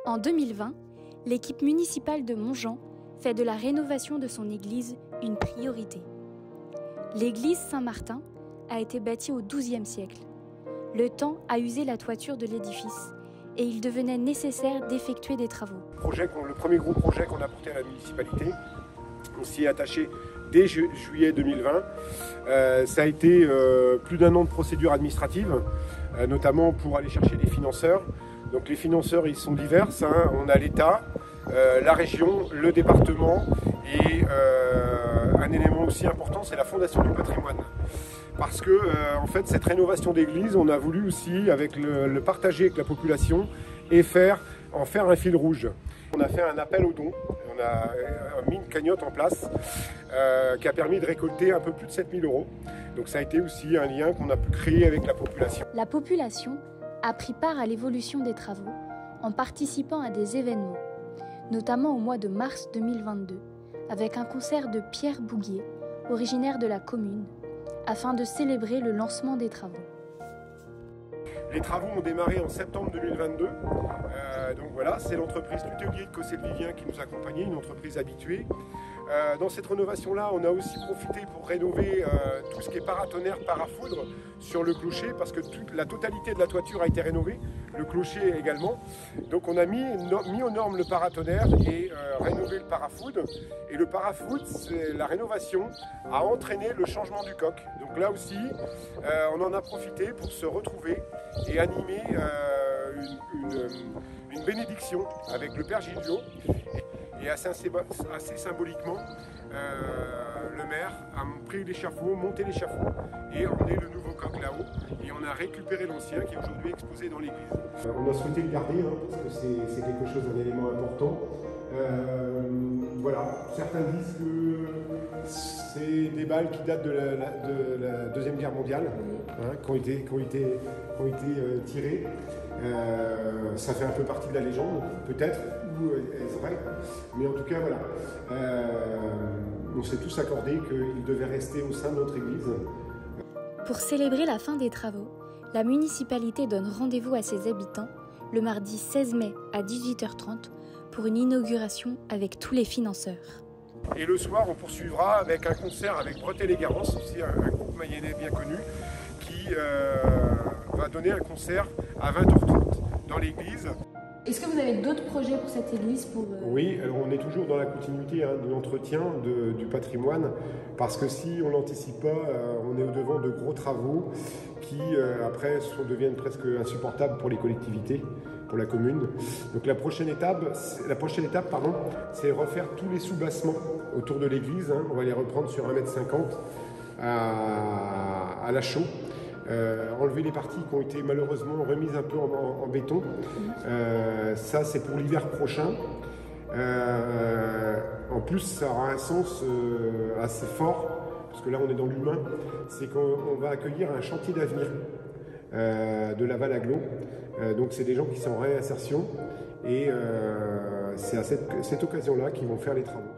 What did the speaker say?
En 2020, l'équipe municipale de Montjean fait de la rénovation de son église une priorité. L'église Saint-Martin a été bâtie au XIIe siècle. Le temps a usé la toiture de l'édifice et il devenait nécessaire d'effectuer des travaux. Le premier gros projet qu'on a porté à la municipalité, on s'y est attaché dès juillet 2020. Ça a été plus d'un an de procédure administrative, notamment pour aller chercher des financeurs. Donc les financeurs, ils sont divers. On a l'État, la région, le département et un élément aussi important, c'est la Fondation du patrimoine. Parce que en fait, cette rénovation d'église, on a voulu aussi le partager avec la population et en faire un fil rouge. On a fait un appel aux dons, on a mis une cagnotte en place qui a permis de récolter un peu plus de 7 000 €. Donc ça a été aussi un lien qu'on a pu créer avec la population. La population a pris part à l'évolution des travaux en participant à des événements, notamment au mois de mars 2022, avec un concert de Pierre Bouguier, originaire de la commune, afin de célébrer le lancement des travaux. Les travaux ont démarré en septembre 2022. Donc voilà, c'est l'entreprise Tutelier de Cossé-le-Vivien qui nous accompagnait, une entreprise habituée. Dans cette rénovation-là, on a aussi profité pour rénover tout ce qui est paratonnerre, parafoudre sur le clocher, parce que la totalité de la toiture a été rénovée, le clocher également. Donc on a mis aux normes le paratonnerre et rénové le parafoudre. Et le parafoudre, la rénovation a entraîné le changement du coq. Donc là aussi, on en a profité pour se retrouver et animer une bénédiction avec le Père Gilio. Et assez symboliquement, le maire a pris l'échafaud, monté l'échafaud et emmené le nouveau coq là-haut. Et on a récupéré l'ancien qui est aujourd'hui exposé dans l'église. On a souhaité le garder parce que c'est quelque chose, un élément important. Voilà, certains disent que c'est des balles qui datent de la Deuxième Guerre mondiale, qui ont été tirées. Ça fait un peu partie de la légende, peut-être, ou est-ce vrai, mais en tout cas, voilà. On s'est tous accordés qu'il devait rester au sein de notre église. Pour célébrer la fin des travaux, la municipalité donne rendez-vous à ses habitants le mardi 16 mai à 18h30 pour une inauguration avec tous les financeurs. Et le soir, on poursuivra avec un concert avec Bretel et Garance, aussi un groupe mayennais bien connu, qui va donner un concert à 20h30 dans l'église. Est-ce que vous avez d'autres projets pour cette église Oui, alors on est toujours dans la continuité de l'entretien du patrimoine, parce que si on l'anticipe pas, on est au-devant de gros travaux qui après deviennent presque insupportables pour les collectivités, pour la commune. Donc la prochaine étape, c'est refaire tous les sous-bassements autour de l'église. On va les reprendre sur 1,50 m à la chaux. Enlever les parties qui ont été malheureusement remises un peu en béton. Ça, c'est pour l'hiver prochain. En plus, ça aura un sens assez fort, parce que là, on est dans l'humain. C'est qu'on va accueillir un chantier d'avenir de Laval Agglo. Donc, c'est des gens qui sont en réinsertion. Et c'est à cette occasion-là qu'ils vont faire les travaux.